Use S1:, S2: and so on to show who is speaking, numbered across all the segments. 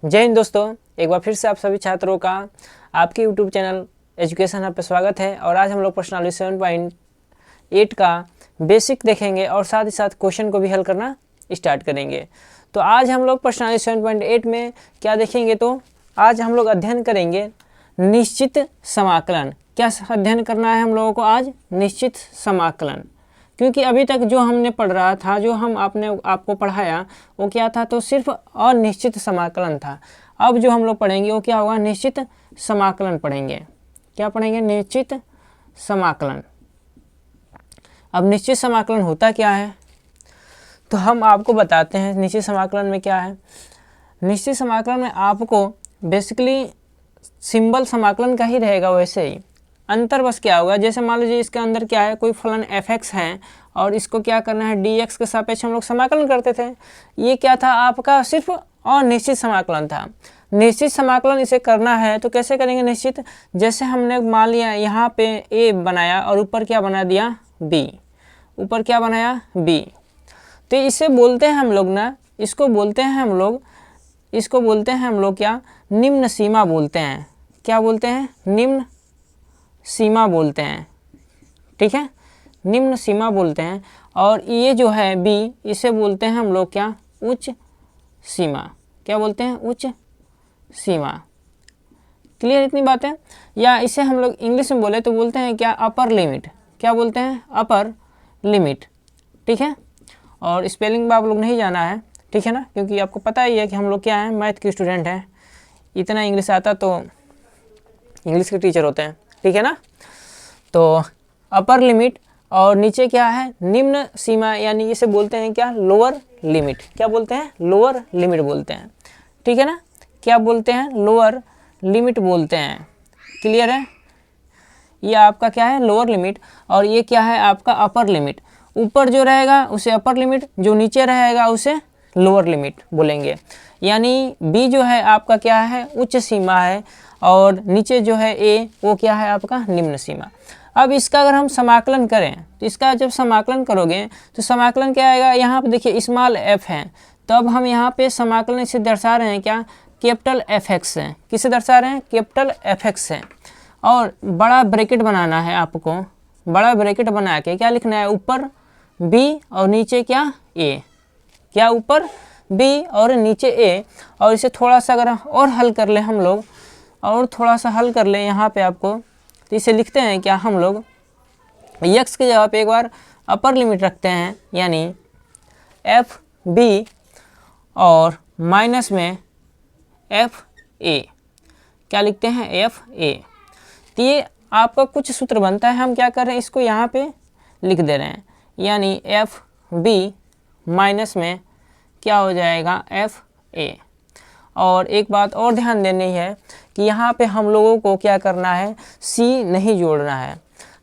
S1: जय हिंद दोस्तों, एक बार फिर से आप सभी छात्रों का आपके यूट्यूब चैनल एजुकेशन हब पे स्वागत है। और आज हम लोग प्रश्नावली 7.8 का बेसिक देखेंगे और साथ ही साथ क्वेश्चन को भी हल करना स्टार्ट करेंगे। तो आज हम लोग प्रश्नावली 7.8 में क्या देखेंगे, तो आज हम लोग अध्ययन करेंगे निश्चित समाकलन। क्या अध्ययन करना है हम लोगों को आज? निश्चित समाकलन। क्योंकि अभी तक जो हमने पढ़ रहा था, जो हम आपको पढ़ाया वो क्या था, तो सिर्फ अनिश्चित समाकलन था। अब जो हम लोग पढ़ेंगे वो क्या होगा? निश्चित समाकलन पढ़ेंगे। क्या पढ़ेंगे? निश्चित समाकलन। अब निश्चित समाकलन होता क्या है, तो हम आपको बताते हैं निश्चित समाकलन में क्या है। निश्चित समाकलन में आपको बेसिकली सिंबल समाकलन का ही रहेगा। वैसे ही अंतर बस क्या होगा, जैसे मान लीजिए इसके अंदर क्या है, कोई फलन fx है और इसको क्या करना है, dx के सापेक्ष हम लोग समाकलन करते थे। ये क्या था आपका? सिर्फ अनिश्चित समाकलन था। निश्चित समाकलन इसे करना है तो कैसे करेंगे निश्चित? जैसे हमने मान लिया यहाँ पे a बनाया और ऊपर क्या बना दिया, b। ऊपर क्या बनाया, b। तो इसे बोलते हैं हम लोग ना, इसको बोलते हैं हम लोग क्या, निम्न सीमा बोलते हैं। क्या बोलते हैं? निम्न सीमा बोलते हैं। ठीक है, निम्न सीमा बोलते हैं। और ये जो है b, इसे बोलते हैं हम लोग क्या, उच्च सीमा। क्या बोलते हैं? उच्च सीमा। क्लियर इतनी बातें? या इसे हम लोग इंग्लिश में बोले तो बोलते हैं क्या, अपर लिमिट। क्या बोलते हैं? Upper limit. ठीक है, और स्पेलिंग भी आप लोग नहीं जाना है, ठीक है ना, क्योंकि आपको पता ही है कि हम लोग क्या हैं, मैथ के स्टूडेंट हैं। इतना इंग्लिश आता तो इंग्लिश के टीचर होते हैं, ठीक है ना। तो अपर लिमिट और नीचे क्या है, निम्न सीमा, यानी इसे बोलते हैं क्या, लोअर लिमिट। क्या बोलते हैं? लोअर लिमिट बोलते हैं, ठीक है ना। क्या बोलते हैं? लोअर लिमिट बोलते हैं। क्लियर है? ये आपका क्या है, लोअर लिमिट, और ये क्या है आपका, अपर लिमिट। ऊपर जो रहेगा उसे अपर लिमिट, जो नीचे रहेगा उसे लोअर लिमिट बोलेंगे। यानी बी जो है आपका क्या है, उच्च सीमा है, और नीचे जो है ए, वो क्या है आपका, निम्न सीमा। अब इसका अगर हम समाकलन करें तो इसका जब समाकलन करोगे तो समाकलन क्या आएगा, यहाँ पे देखिए स्मॉल f है, तो अब हम यहाँ पे समाकलन इसे दर्शा रहे हैं क्या, कैपिटल fx है। किसे दर्शा रहे हैं? कैपिटल fx है। और बड़ा ब्रैकेट बनाना है आपको। बड़ा ब्रैकेट बना के क्या लिखना है, ऊपर b और नीचे क्या, a। क्या? ऊपर b और नीचे a। और इसे थोड़ा सा अगर और हल कर ले हम लोग, और थोड़ा सा हल कर ले यहाँ पे आपको, तो इसे लिखते हैं क्या हम लोग, x की जगह पे एक बार अपर लिमिट रखते हैं, यानी एफ बी और माइनस में एफ ए। क्या लिखते हैं? F A. तो ये आपका कुछ सूत्र बनता है, हम क्या कर रहे हैं, इसको यहाँ पे लिख दे रहे हैं, यानी एफ बी माइनस में क्या हो जाएगा, एफ ए। और एक बात और ध्यान देनी है कि यहाँ पे हम लोगों को क्या करना है, सी नहीं जोड़ना है।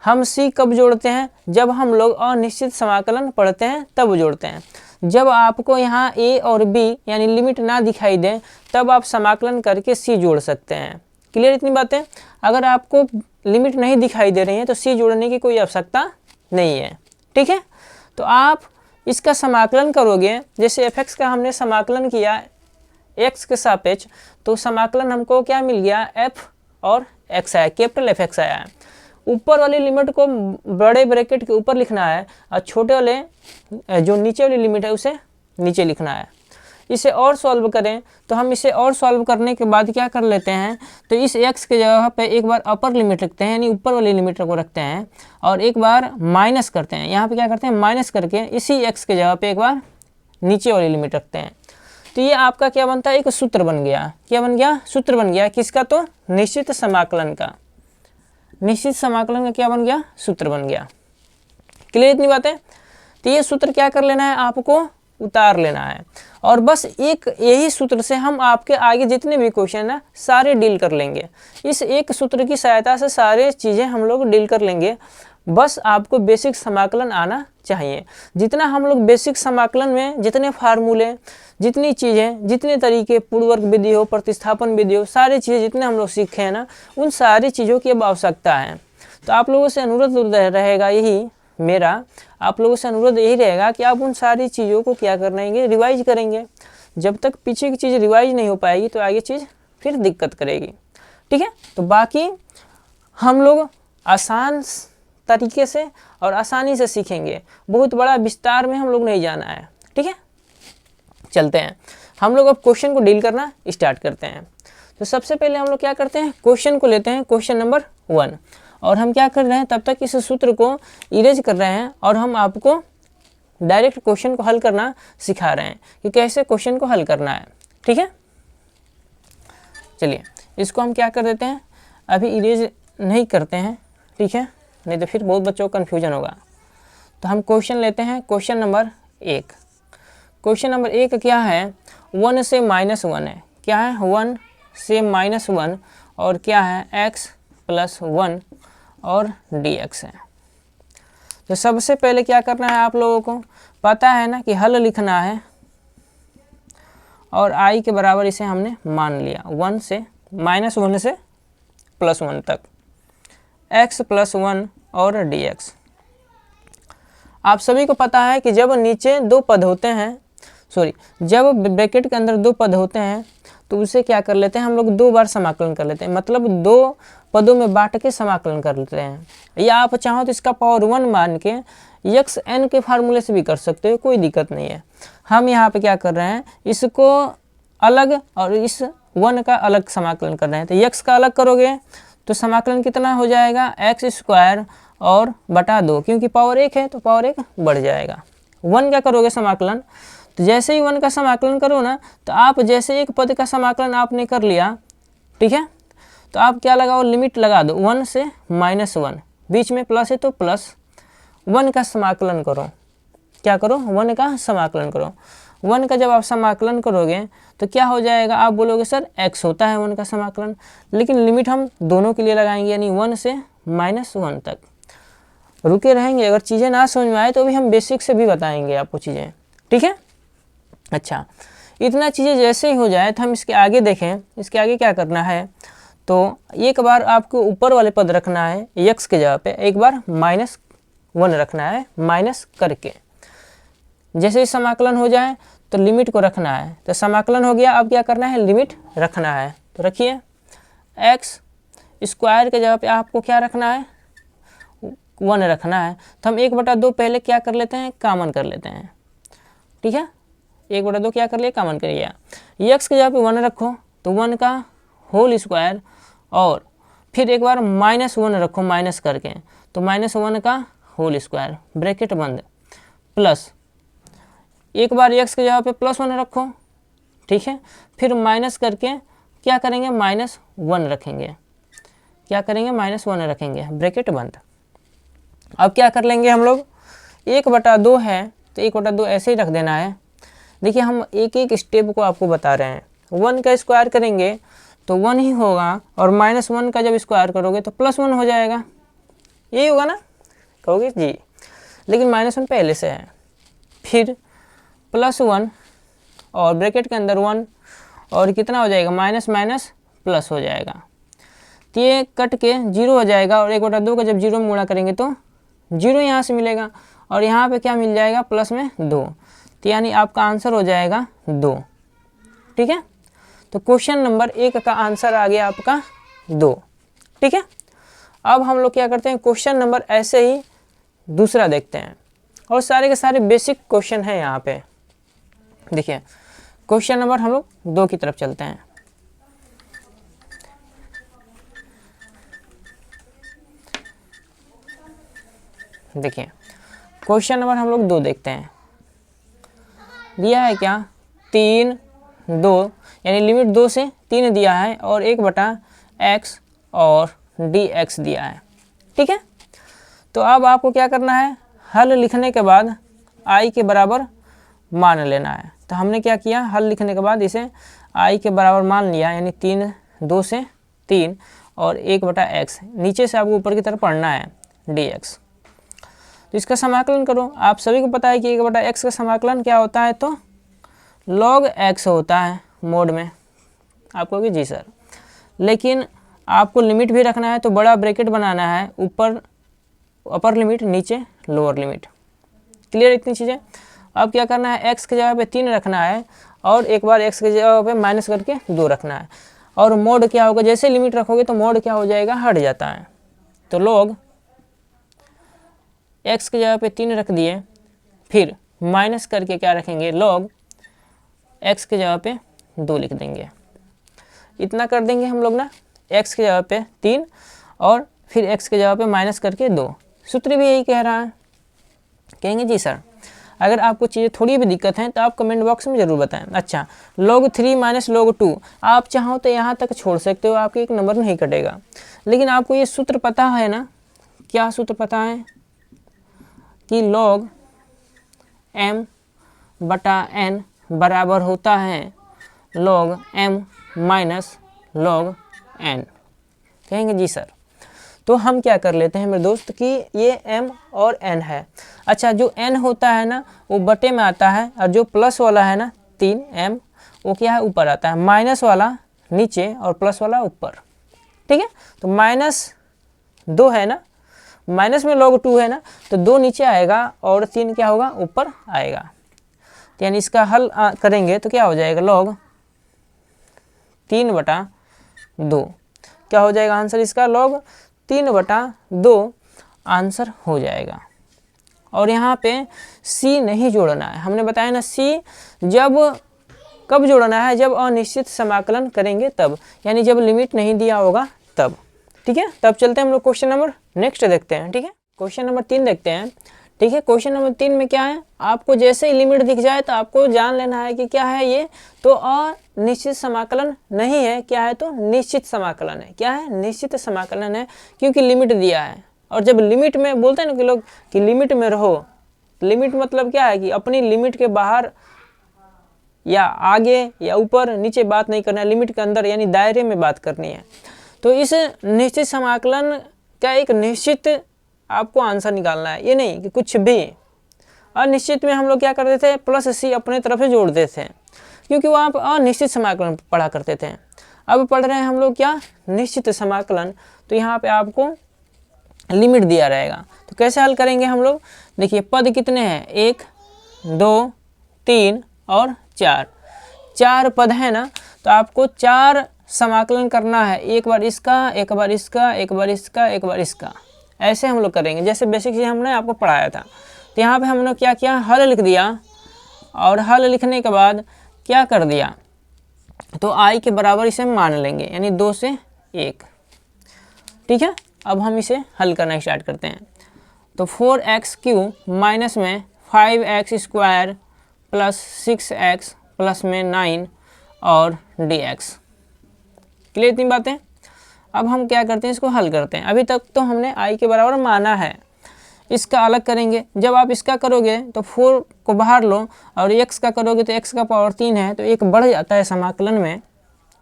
S1: हम सी कब जोड़ते हैं? जब हम लोग अनिश्चित समाकलन पढ़ते हैं तब जोड़ते हैं। जब आपको यहाँ ए और बी यानी लिमिट ना दिखाई दे तब आप समाकलन करके सी जोड़ सकते हैं। क्लियर इतनी बातें? अगर आपको लिमिट नहीं दिखाई दे रही है तो सी जोड़ने की कोई आवश्यकता नहीं है, ठीक है। तो आप इसका समाकलन करोगे, जैसे fx का हमने समाकलन किया x के सापेक्ष, तो समाकलन हमको क्या मिल गया, f और x आया, कैपिटल fx आया है। ऊपर वाली लिमिट को बड़े ब्रैकेट के ऊपर लिखना है और छोटे वाले जो नीचे वाली लिमिट है उसे नीचे लिखना है। इसे और सॉल्व करें तो हम इसे और सॉल्व करने के बाद क्या कर लेते हैं, तो इस x के जगह पे एक बार अपर लिमिट रखते हैं, यानी ऊपर वाली लिमिट को रखते हैं, और एक बार माइनस करते हैं। यहाँ पे क्या करते हैं, माइनस करके इसी x के जगह पे एक बार नीचे वाली लिमिट रखते हैं। तो ये आपका क्या बनता है, एक सूत्र बन गया। क्या बन गया? सूत्र बन गया। किसका? तो निश्चित समाकलन का। निश्चित समाकलन का क्या बन गया? सूत्र बन गया। क्लियर इतनी बात है? तो ये सूत्र क्या कर लेना है, आपको उतार लेना है, और बस एक यही सूत्र से हम आपके आगे जितने भी क्वेश्चन है सारे डील कर लेंगे। इस एक सूत्र की सहायता से सारे चीज़ें हम लोग डील कर लेंगे। बस आपको बेसिक समाकलन आना चाहिए। जितना हम लोग बेसिक समाकलन में जितने फार्मूले, जितनी चीज़ें, जितने तरीके, पूर्ववर्ग विधि हो, प्रतिस्थापन विधि हो, सारी चीज़ें जितने हम लोग सीखे हैं ना, उन सारी चीज़ों की अब आवश्यकता है। तो आप लोगों से अनुरोध रहेगा यही मेरा, आप लोगों से अनुरोध यही रहेगा कि आप उन सारी चीज़ों को क्या करेंगे, रिवाइज करेंगे। जब तक पीछे की चीज़ रिवाइज नहीं हो पाएगी तो आगे चीज़ फिर दिक्कत करेगी। ठीक है, तो बाकी हम लोग आसान तरीके से और आसानी से सीखेंगे, बहुत बड़ा विस्तार में हम लोग नहीं जाना है। ठीक है, चलते हैं हम लोग अब क्वेश्चन को डील करना स्टार्ट करते हैं। तो सबसे पहले हम लोग क्या करते हैं, क्वेश्चन को लेते हैं, क्वेश्चन नंबर 1। और हम क्या कर रहे हैं, तब तक इस सूत्र को इरेज कर रहे हैं और हम आपको डायरेक्ट क्वेश्चन को हल करना सिखा रहे हैं कि कैसे क्वेश्चन को हल करना है। ठीक है, चलिए इसको हम क्या कर देते हैं, अभी इरेज नहीं करते हैं। ठीक है, नहीं तो फिर बहुत बच्चों को कन्फ्यूजन होगा। तो हम क्वेश्चन लेते हैं, क्वेश्चन नंबर 1। क्वेश्चन नंबर 1 क्या है, 1 से -1 है। क्या है, 1 से -1 और क्या है, x + 1 और dx है। तो सबसे पहले क्या करना है, आप लोगों को पता है ना कि हल लिखना है और i के बराबर इसे हमने मान लिया, 1 से -1 से +1 तक, x + 1 और dx। आप सभी को पता है कि जब नीचे दो पद होते हैं, जब ब्रैकेट के अंदर दो पद होते हैं तो उसे क्या कर लेते हैं हम लोग, 2 बार समाकलन कर लेते हैं, मतलब 2 पदों में बांट के समाकलन कर लेते हैं। या आप चाहो तो इसका पावर 1 मान के xn के फार्मूले से भी कर सकते हो, कोई दिक्कत नहीं है। हम यहाँ पे क्या कर रहे हैं, इसको अलग और इस 1 का अलग समाकलन कर रहे हैं। तो x का अलग करोगे तो समाकलन कितना हो जाएगा, x² और बटा 2, क्योंकि पावर 1 है तो पावर 1 बढ़ जाएगा। 1 का करोगे समाकलन, तो जैसे ही 1 का समाकलन करो ना, तो आप जैसे एक पद का समाकलन आपने कर लिया, ठीक है, तो आप क्या लगाओ, लिमिट लगा दो 1 से -1, बीच में प्लस है तो +1 का समाकलन करो। क्या करो, 1 का समाकलन करो। 1 का जब आप समाकलन करोगे तो क्या हो जाएगा, आप बोलोगे सर x होता है 1 का समाकलन, लेकिन लिमिट हम दोनों के लिए लगाएंगे, यानी 1 से -1 तक। रुके रहेंगे, अगर चीज़ें ना समझ में आए तो भी हम बेसिक से भी बताएंगे आपको चीज़ें। ठीक है, अच्छा, इतना चीज़ें जैसे ही हो जाए तो हम इसके आगे देखें। इसके आगे क्या करना है, तो एक बार आपको ऊपर वाले पद रखना है x के जगह पे, एक बार -1 रखना है माइनस करके। जैसे ही समाकलन हो जाए तो लिमिट को रखना है। तो समाकलन हो गया, अब क्या करना है, लिमिट रखना है। तो रखिए, x² के जगह पे आपको क्या रखना है, 1 रखना है। तो हम 1/2 पहले क्या कर लेते हैं, कॉमन कर लेते हैं। ठीक है, 1/2 क्या कर लिया, कॉमन कर लिया। x के जगह पे 1 रखो तो 1 का होल स्क्वायर, और फिर एक बार -1 रखो माइनस करके, तो -1 का होल स्क्वायर, ब्रैकेट बंद, प्लस एक बार x के जगह पे +1 रखो। ठीक है, फिर माइनस करके क्या करेंगे, -1 रखेंगे। क्या करेंगे, -1 रखेंगे, ब्रैकेट बंद। अब क्या कर लेंगे हम लोग, 1/2 है तो 1/2 ऐसे ही रख देना है। देखिए, हम एक एक स्टेप को आपको बता रहे हैं। 1 का स्क्वायर करेंगे तो 1 ही होगा, और -1 का जब स्क्वायर करोगे तो +1 हो जाएगा। यही होगा ना, कहोगे जी, लेकिन -1 पहले से है, फिर +1 और ब्रैकेट के अंदर 1, और कितना हो जाएगा, माइनस माइनस प्लस हो जाएगा। तो ये कट के 0 हो जाएगा, और 1/2 का जब 0 में गुणा करेंगे तो 0 यहाँ से मिलेगा, और यहाँ पे क्या मिल जाएगा, प्लस में 2। तो यानी आपका आंसर हो जाएगा 2। ठीक है, तो क्वेश्चन नंबर 1 का आंसर आ गया आपका 2। ठीक है, अब हम लोग क्या करते हैं, क्वेश्चन नंबर ऐसे ही दूसरा देखते हैं, और सारे के सारे बेसिक क्वेश्चन हैं यहाँ पे। देखिए, क्वेश्चन नंबर हम लोग 2 की तरफ चलते हैं। देखिए, क्वेश्चन नंबर हम लोग 2 देखते हैं। दिया है क्या, 3, 2, यानी लिमिट 2 से 3 दिया है, और 1/x और dx दिया है। ठीक है, तो अब आपको क्या करना है, हल लिखने के बाद i के बराबर मान लेना है। तो हमने क्या किया, हल लिखने के बाद इसे i के बराबर मान लिया, यानी 3, 2 से 3 और 1/x, नीचे से आपको ऊपर की तरफ पढ़ना है dx। तो इसका समाकलन करो। आप सभी को पता है कि 1/x का समाकलन क्या होता है, तो log x होता है मोड में। आप कहोगे जी सर, लेकिन आपको लिमिट भी रखना है, तो बड़ा ब्रैकेट बनाना है, ऊपर अपर लिमिट, नीचे लोअर लिमिट। क्लियर इतनी चीज़ें। अब क्या करना है, x की जगह पे 3 रखना है और एक बार x की जगह पे माइनस करके 2 रखना है। और मोड क्या होगा, जैसे लिमिट रखोगे तो मोड क्या हो जाएगा, हट जाता है। तो log x की जगह पे 3 रख दिए, फिर माइनस करके क्या रखेंगे, log x की जगह पे 2 लिख देंगे। इतना कर देंगे हम लोग ना, x की जगह पे 3 और फिर x की जगह पे माइनस करके 2। सूत्र भी यही कह रहा है। कहेंगे जी सर अगर आपको चीज़ें थोड़ी भी दिक्कत है तो आप कमेंट बॉक्स में ज़रूर बताएं। अच्छा, log 3 माइनस log 2 आप चाहो तो यहाँ तक छोड़ सकते हो, आपके एक नंबर नहीं कटेगा। लेकिन आपको ये सूत्र पता है ना, क्या सूत्र पता है कि log m बटा n बराबर होता है log m minus log n। कहेंगे जी सर, तो हम क्या कर लेते हैं मेरे दोस्त कि ये m और n है। अच्छा, जो n होता है ना वो बटे में आता है, और जो प्लस वाला है ना 3m वो क्या है, ऊपर आता है। माइनस वाला नीचे और प्लस वाला ऊपर। ठीक है, तो -2 है ना, माइनस में log 2 है ना, तो 2 नीचे आएगा और 3 क्या होगा, ऊपर आएगा। तो यानी इसका हल करेंगे तो क्या हो जाएगा, log 3/2 क्या हो जाएगा आंसर इसका, log 3/2 आंसर हो जाएगा। और यहाँ पे c नहीं जोड़ना है, हमने बताया ना c जब कब जोड़ना है, जब अनिश्चित समाकलन करेंगे तब, यानी जब लिमिट नहीं दिया होगा तब। ठीक है, तब चलते हैं हम लोग क्वेश्चन नंबर नेक्स्ट देखते हैं। ठीक है, क्वेश्चन नंबर 3 देखते हैं। ठीक है, क्वेश्चन नंबर 3 में क्या है, आपको जैसे ही लिमिट दिख जाए तो आपको जान लेना है कि क्या है ये, तो अनिश्चित समाकलन नहीं है, क्या है, तो निश्चित समाकलन है। क्या है, निश्चित समाकलन है, क्योंकि लिमिट दिया है। और जब लिमिट में बोलते हैं ना कि लोग कि लिमिट में रहो, लिमिट मतलब क्या है कि अपनी लिमिट के बाहर या आगे या ऊपर नीचे बात नहीं करना है, लिमिट के अंदर यानी दायरे में बात करनी है। तो इस निश्चित समाकलन का एक निश्चित आपको आंसर निकालना है, ये नहीं कि कुछ भी। अनिश्चित में हम लोग क्या करते थे, प्लस c अपने तरफ से जोड़ते थे, क्योंकि वहाँ पर अनिश्चित समाकलन पढ़ा करते थे। अब पढ़ रहे हैं हम लोग क्या, निश्चित समाकलन। तो यहाँ पे आपको लिमिट दिया रहेगा, तो कैसे हल करेंगे हम लोग, देखिए पद कितने हैं, 1 2 3 और 4 पद है ना, तो आपको 4 समाकलन करना है, एक बार इसका, एक बार इसका, एक बार इसका, एक बार इसका, ऐसे हम लोग करेंगे जैसे बेसिक चीज़ हमने आपको पढ़ाया था। तो यहाँ पे हमने क्या किया, हल लिख दिया, और हल लिखने के बाद क्या कर दिया, तो i के बराबर इसे मान लेंगे, यानी 2 से 1। ठीक है, अब हम इसे हल करना स्टार्ट करते हैं। तो 4x³ माइनस में 5x² प्लस 6x प्लस में 9 और dx। क्लियर इतनी बातें। अब हम क्या करते हैं, इसको हल करते हैं। अभी तक तो हमने i के बराबर माना है, इसका अलग करेंगे। जब आप इसका करोगे तो 4 को बाहर लो, और x का करोगे तो x का पावर 3 है, तो एक बढ़ जाता है समाकलन में,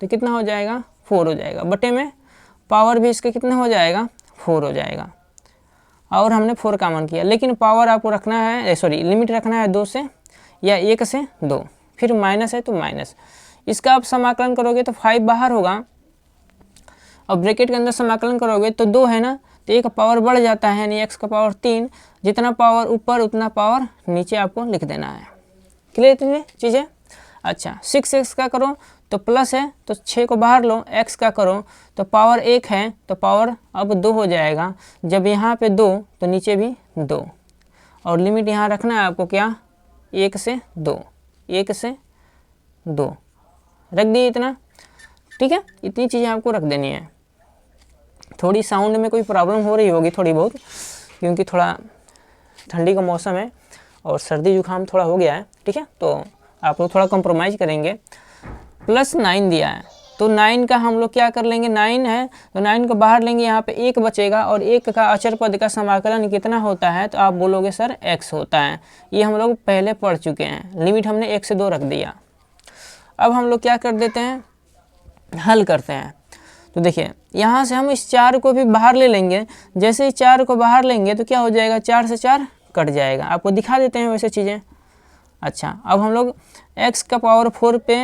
S1: तो कितना हो जाएगा, 4 हो जाएगा। बटे में पावर भी इसका कितना हो जाएगा, 4 हो जाएगा। और हमने 4 कॉमन किया, लेकिन पावर आपको रखना है, सॉरी लिमिट रखना है 2 से या 1 से 2, फिर माइनस है तो माइनस। इसका आप समाकलन करोगे तो 5 बाहर होगा, और ब्रैकेट के अंदर समाकलन करोगे तो 2 है ना, तो एक पावर बढ़ जाता है, यानी x का पावर 3। जितना पावर ऊपर उतना पावर नीचे आपको लिख देना है। क्लियर इतनी चीज़ें। अच्छा, 6x का करो तो प्लस है, तो 6 को बाहर लो, x का करो तो पावर 1 है, तो पावर अब 2 हो जाएगा। जब यहाँ पे 2 तो नीचे भी 2, और लिमिट यहाँ रखना है आपको क्या, 1 से 2, 1 से 2 रख दिए इतना। ठीक है, इतनी चीज़ें आपको रख देनी है। थोड़ी साउंड में कोई प्रॉब्लम हो रही होगी थोड़ी बहुत, क्योंकि थोड़ा ठंडी का मौसम है और सर्दी जुकाम थोड़ा हो गया है। ठीक है, तो आप लोग थोड़ा कंप्रोमाइज़ करेंगे। प्लस 9 दिया है, तो 9 का हम लोग क्या कर लेंगे, 9 है तो 9 को बाहर लेंगे, यहाँ पे 1 बचेगा, और 1 का अचर पद का समाकलन कितना होता है, तो आप बोलोगे सर x होता है। ये हम लोग पहले पढ़ चुके हैं, लिमिट हमने 1 से 2 रख दिया। अब हम लोग क्या कर देते हैं, हल करते हैं। तो देखिए यहाँ से हम इस 4 को भी बाहर ले लेंगे। जैसे ही 4 को बाहर लेंगे तो क्या हो जाएगा, 4 से 4 कट जाएगा। आपको दिखा देते हैं वैसे चीज़ें। अच्छा, अब हम लोग x का पावर 4 पे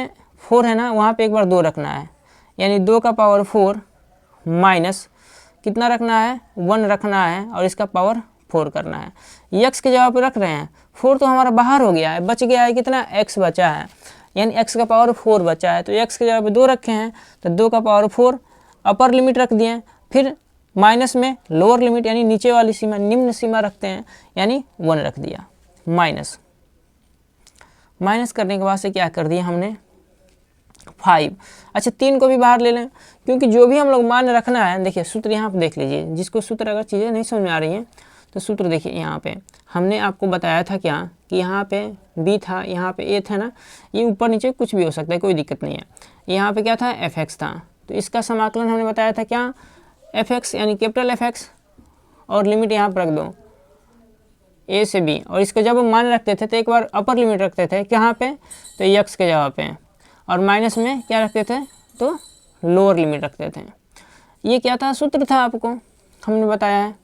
S1: 4 है ना, वहाँ पे एक बार 2 रखना है, यानी 2 का पावर 4 माइनस कितना रखना है, 1 रखना है, और इसका पावर 4 करना है। x के जगह पे रख रहे हैं, 4 तो हमारा बाहर हो गया है, बच गया है कितना, x बचा है, यानी x का पावर 4 बचा है। तो x के जगह पे 2 रखे हैं तो 2 का पावर 4 अपर लिमिट रख दिए, फिर माइनस में लोअर लिमिट यानी नीचे वाली सीमा, निम्न सीमा रखते हैं, यानी 1 रख दिया। माइनस करने के बाद से क्या कर दिया हमने 5। अच्छा 3 को भी बाहर ले लें, क्योंकि जो भी हम लोग मान रखना है, देखिए सूत्र यहाँ पे देख लीजिए, जिसको सूत्र अगर चीज़ें नहीं समझ में आ रही हैं तो सूत्र देखिए। यहाँ पे हमने आपको बताया था क्या कि यहाँ पे b था, यहाँ पे a था ना, ये ऊपर नीचे कुछ भी हो सकता है, कोई दिक्कत नहीं है। यहाँ पे क्या था, fx था, तो इसका समाकलन हमने बताया था क्या, fx यानी कैपिटल fx, और लिमिट यहाँ पर रख दो a से b, और इसको जब हम मान रखते थे तो एक बार अपर लिमिट रखते थे कहाँ पे, तो x के जगह पे, और माइनस में क्या रखते थे, तो लोअर लिमिट रखते थे। ये क्या था, सूत्र था, आपको हमने बताया है।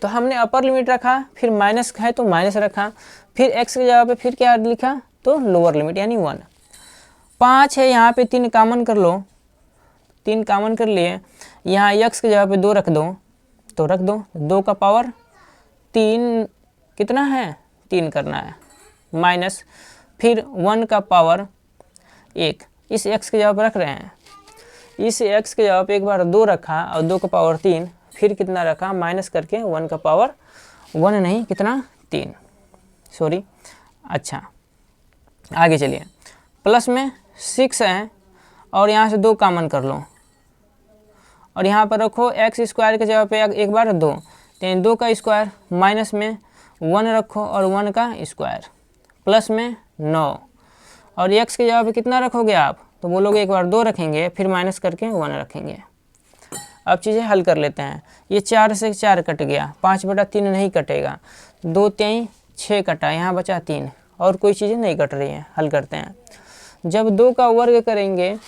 S1: तो हमने अपर लिमिट रखा, फिर माइनस है तो माइनस रखा, फिर x की जगह पे फिर क्या लिखा, तो लोअर लिमिट यानी 1। 5 है, यहाँ पे 3 कॉमन कर लो, 3 कॉमन कर लिए, यहाँ x की जगह पे 2 रख दो, तो रख दो, 2 का पावर 3 कितना है, 3 करना है, माइनस फिर 1 का पावर 1, इस x की जगह पर रख रहे हैं, इस x की जगह पे एक बार 2 रखा और 2 का पावर 3, फिर कितना रखा, माइनस करके 1 का पावर 1 नहीं कितना, 3, सॉरी। अच्छा आगे चलिए, प्लस में 6 है और यहाँ से 2 कॉमन कर लो, और यहाँ पर रखो x स्क्वायर के जगह पे एक बार 2, तो 2 का स्क्वायर, माइनस में 1 रखो और 1 का स्क्वायर, प्लस में 9, और x के जगह पे कितना रखोगे आप, तो बोलोगे एक बार 2 रखेंगे, फिर माइनस करके 1 रखेंगे। अब चीज़ें हल कर लेते हैं। ये 4 से 4 कट गया, 5/3 नहीं कटेगा, 2 3 6 कटा, यहाँ बचा 3, और कोई चीज़ें नहीं कट रही हैं। हल करते हैं, जब 2 का वर्ग करेंगे,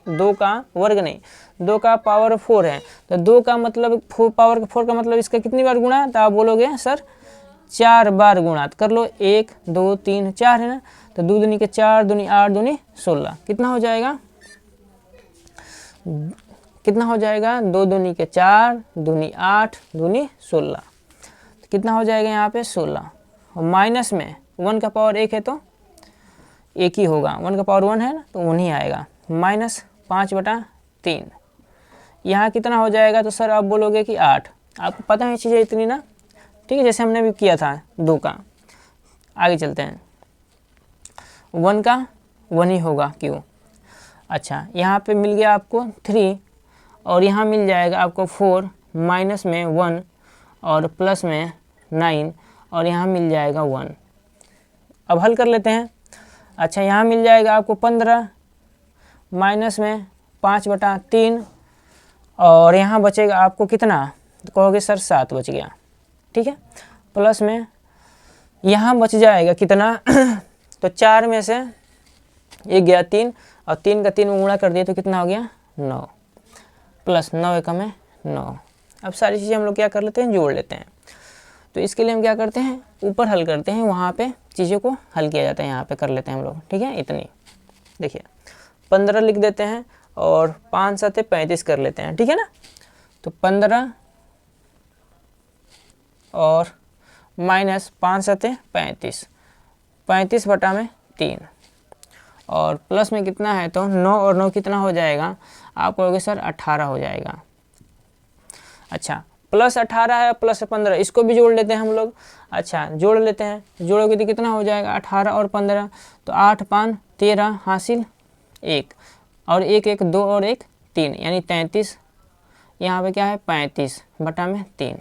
S1: 2 का वर्ग नहीं, 2 का पावर 4 है, तो 2 का मतलब पावर 4 का मतलब इसका कितनी बार गुणा, तो आप बोलोगे सर 4 बार गुणा, तो कर लो 1 2 3 4 है ना, तो 2 दूनी के 4, दूनी 8, दूनी 16, कितना हो जाएगा, कितना हो जाएगा, 2 दूनी के 4, दूनी 8, दूनी 16, तो कितना हो जाएगा यहाँ पे 16, और माइनस में 1 का पावर 1 है तो 1 ही होगा, 1 का पावर 1 है ना, तो 1 ही आएगा, माइनस 5/3, यहाँ कितना हो जाएगा, तो सर आप बोलोगे कि 8, आपको पता है चीज़ें इतनी ना, ठीक है, जैसे हमने भी किया था 2 का। आगे चलते हैं, 1 का 1 ही होगा, क्यों। अच्छा यहाँ पे मिल गया आपको 3, और यहाँ मिल जाएगा आपको 4, माइनस में 1 और प्लस में 9, और यहाँ मिल जाएगा 1। अब हल कर लेते हैं। अच्छा यहाँ मिल जाएगा आपको 15, माइनस में 5/3, और यहाँ बचेगा आपको कितना, तो कहोगे सर 7 बच गया, ठीक है, प्लस में यहाँ बच जाएगा कितना तो 4 में से 1 गया 3, और 3 का 3 में गुणा कर दिए तो कितना हो गया 9, प्लस 9 एकम में 9। अब सारी चीज़ें हम लोग क्या कर लेते हैं, जोड़ लेते हैं। तो इसके लिए हम क्या करते हैं, ऊपर हल करते हैं, वहाँ पे चीज़ों को हल किया जाता है, यहाँ पे कर लेते हैं हम लोग, ठीक है। इतनी देखिए 15 लिख देते हैं और 5 7 35 कर लेते हैं, ठीक है ना। तो 15 और माइनस 5 7 35, 35/3, और प्लस में कितना है, तो 9 और 9 कितना हो जाएगा, आप कहोगे सर 18 हो जाएगा। अच्छा प्लस 18 है, प्लस 15, इसको भी जोड़ लेते हैं हम लोग। अच्छा जोड़ लेते हैं, जोड़ोगे तो कितना हो जाएगा 18 और 15, तो 8 5 13 हासिल 1, और 1 1 2 और 1 3, यानी 33, यहाँ पे क्या है 35/3।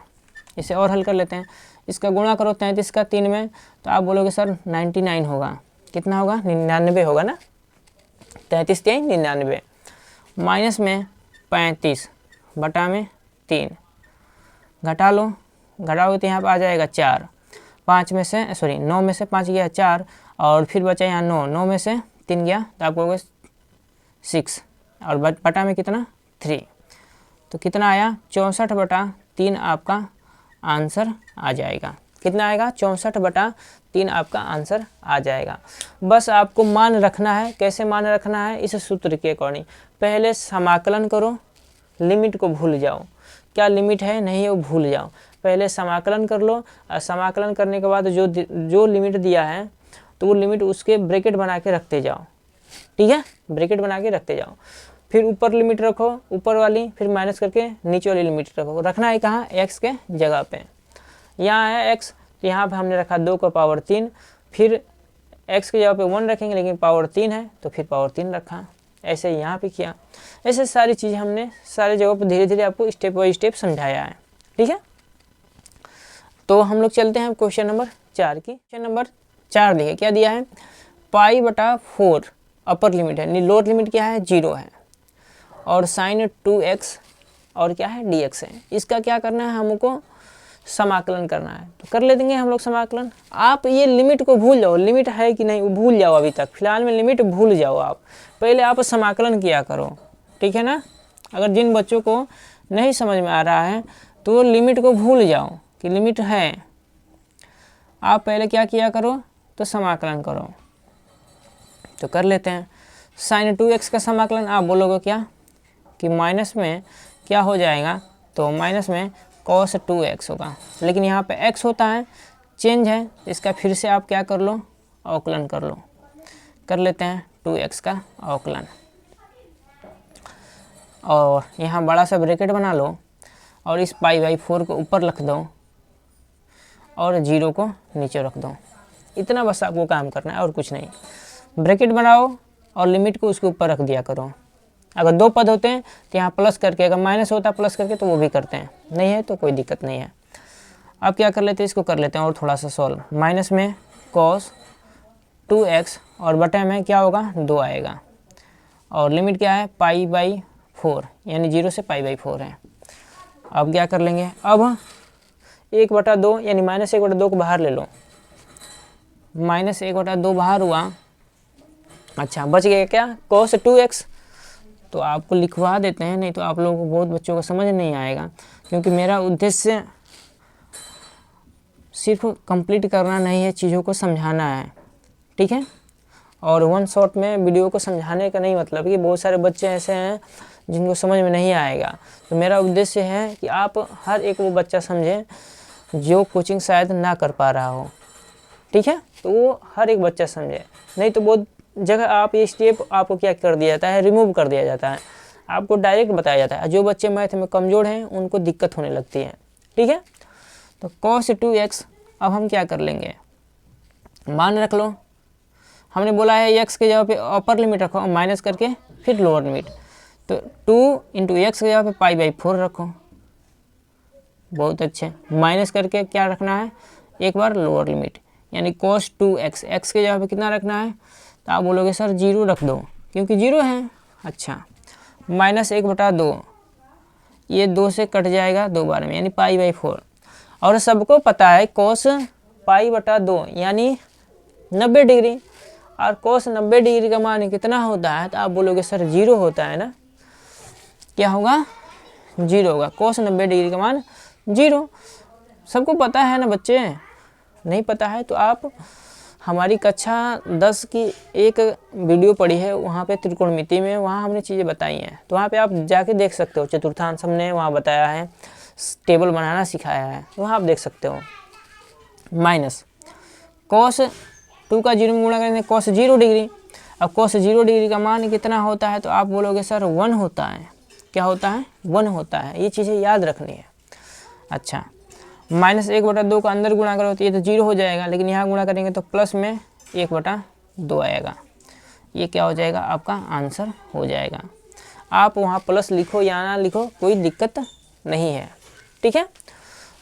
S1: इसे और हल कर लेते हैं, इसका गुणा करो 33 का 3 में, तो आप बोलोगे सर 99 होगा, कितना होगा 99 होगा ना, 33 3 99, माइनस में 35/3, घटा लो, घटाओगे तो यहाँ पर आ जाएगा 4, 5 में से 9 में से 5 गया 4, और फिर बचा यहाँ 9, 9 में से 3 गया, तो आप कहोगे 6, और बटा में कितना 3, तो कितना आया 64/3 आपका आंसर आ जाएगा। कितना आएगा 64/3 आपका आंसर आ जाएगा। बस आपको मान रखना है, कैसे मान रखना है, इस सूत्र के अकॉर्डिंग। पहले समाकलन करो, लिमिट को भूल जाओ, क्या लिमिट है नहीं है वो भूल जाओ। पहले समाकलन कर लो और समाकलन करने के बाद जो लिमिट दिया है तो वो लिमिट उसके ब्रैकेट बना के रखते जाओ, ठीक है, ब्रैकेट बना के रखते जाओ। फिर ऊपर लिमिट रखो ऊपर वाली, फिर माइनस करके नीचे वाली लिमिट रखो। रखना है कहाँ, x के जगह पे। यहाँ है x, तो यहाँ पे हमने रखा 2 का पावर 3, फिर x की जगह पे 1 रखेंगे लेकिन पावर 3 है तो फिर पावर 3 रखा। ऐसे यहाँ पे किया। ऐसे सारी चीज़ हमने सारे जगहों पर धीरे धीरे आपको स्टेप बाई स्टेप समझाया है, ठीक है। तो हम लोग चलते हैं क्वेश्चन नंबर 4 की। क्वेश्चन नंबर 4 देखिए क्या दिया है, π/4 अपर लिमिट है, लोअर लिमिट क्या है 0 है, और साइन 2x और क्या है dx है। इसका क्या करना है, हमको समाकलन करना है। तो कर ले देंगे हम लोग समाकलन। आप ये लिमिट को भूल जाओ, लिमिट है कि नहीं वो भूल जाओ, अभी तक फिलहाल में लिमिट भूल जाओ आप, पहले आप समाकलन किया करो, ठीक है ना। अगर जिन बच्चों को नहीं समझ में आ रहा है तो लिमिट को भूल जाओ कि लिमिट है, आप पहले क्या किया करो तो समाकलन करो। तो कर लेते हैं साइन 2x का समाकलन। आप बोलोगे क्या कि माइनस में क्या हो जाएगा, तो माइनस में cos 2x होगा, लेकिन यहाँ पे x होता है, चेंज है, इसका फिर से आप क्या कर लो अवकलन कर लो। कर लेते हैं 2x का अवकलन, और यहाँ बड़ा सा ब्रैकेट बना लो और इस π/4 को ऊपर रख दो और 0 को नीचे रख दो। इतना बस आपको काम करना है और कुछ नहीं। ब्रैकेट बनाओ और लिमिट को उसके ऊपर रख दिया करो। अगर 2 पद होते हैं तो यहाँ प्लस करके, अगर माइनस होता है प्लस करके तो वो भी करते हैं, नहीं है तो कोई दिक्कत नहीं है। अब क्या कर लेते हैं, इसको कर लेते हैं और थोड़ा सा सॉल्व। माइनस में cos 2x और बटे में क्या होगा 2 आएगा, और लिमिट क्या है π/4 यानी 0 से π/4 है। अब क्या कर लेंगे, अब 1/2 यानी -1/2 को बाहर ले लो, -1/2 बाहर हुआ। अच्छा बच गया क्या cos 2x, तो आपको लिखवा देते हैं, नहीं तो आप लोगों को बहुत बच्चों को समझ नहीं आएगा, क्योंकि मेरा उद्देश्य सिर्फ कंप्लीट करना नहीं है, चीज़ों को समझाना है, ठीक है। और वन शॉट में वीडियो को समझाने का नहीं मतलब कि बहुत सारे बच्चे ऐसे हैं जिनको समझ में नहीं आएगा। तो मेरा उद्देश्य है कि आप हर एक वो बच्चा समझे जो कोचिंग शायद ना कर पा रहा हो, ठीक है, तो वो हर एक बच्चा समझे। नहीं तो बहुत जगह आप ये स्टेप आपको क्या कर दिया जाता है, रिमूव कर दिया जाता है, आपको डायरेक्ट बताया जाता है। जो बच्चे मैथ में कमज़ोर हैं उनको दिक्कत होने लगती है, ठीक है। तो cos 2x अब हम क्या कर लेंगे, मान रख लो, हमने बोला है x के जगह पे अपर लिमिट रखो माइनस करके फिर लोअर लिमिट, तो 2 × x के जगह पे π/4 रखो, बहुत अच्छे। माइनस करके क्या रखना है, एक बार लोअर लिमिट यानी cos 2x, x के जगह पे कितना रखना है, तो आप बोलोगे सर 0 रख दो क्योंकि 0 है। अच्छा -1/2, ये 2 से कट जाएगा 2 बार में यानी π/4, और सबको पता है cos π/2 यानी 90 डिग्री, और cos 90 डिग्री का मान कितना होता है, तो आप बोलोगे सर 0 होता है ना, क्या होगा 0 होगा, cos 90 डिग्री का मान 0। सबको पता है ना बच्चे, नहीं पता है तो आप हमारी कक्षा 10 की एक वीडियो पड़ी है, वहाँ पे त्रिकोणमिति में, वहाँ हमने चीज़ें बताई हैं, तो वहाँ पे आप जाके देख सकते हो। चतुर्थांश हमने वहाँ बताया है, टेबल बनाना सिखाया है, वहाँ आप देख सकते हो। माइनस cos 2 का 0 में गुणा करेंगे cos 0 डिग्री, अब cos 0 डिग्री का मान कितना होता है, तो आप बोलोगे सर 1 होता है। क्या होता है, 1 होता है, ये चीज़ें याद रखनी है। अच्छा -1/2 का अंदर गुणा करो तो ये तो 0 हो जाएगा, लेकिन यहाँ गुणा करेंगे तो प्लस में 1/2 आएगा, ये क्या हो जाएगा आपका आंसर हो जाएगा। आप वहाँ प्लस लिखो या ना लिखो कोई दिक्कत नहीं है, ठीक है।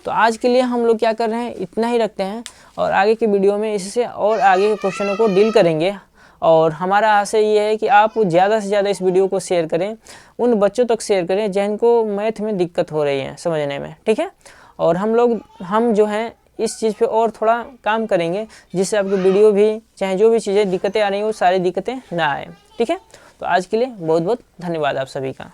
S1: तो आज के लिए हम लोग क्या कर रहे हैं, इतना ही रखते हैं, और आगे की वीडियो में इससे और आगे के क्वेश्चनों को डील करेंगे। और हमारा आशय ये है कि आप ज़्यादा से ज़्यादा इस वीडियो को शेयर करें, उन बच्चों तक शेयर करें जिनको मैथ में दिक्कत हो रही है समझने में, ठीक है। और हम जो हैं इस चीज़ पे और थोड़ा काम करेंगे, जिससे आपकी वीडियो भी चाहे जो भी चीज़ें दिक्कतें आ रही हैं वो सारी दिक्कतें ना आए, ठीक है। तो आज के लिए बहुत बहुत धन्यवाद आप सभी का।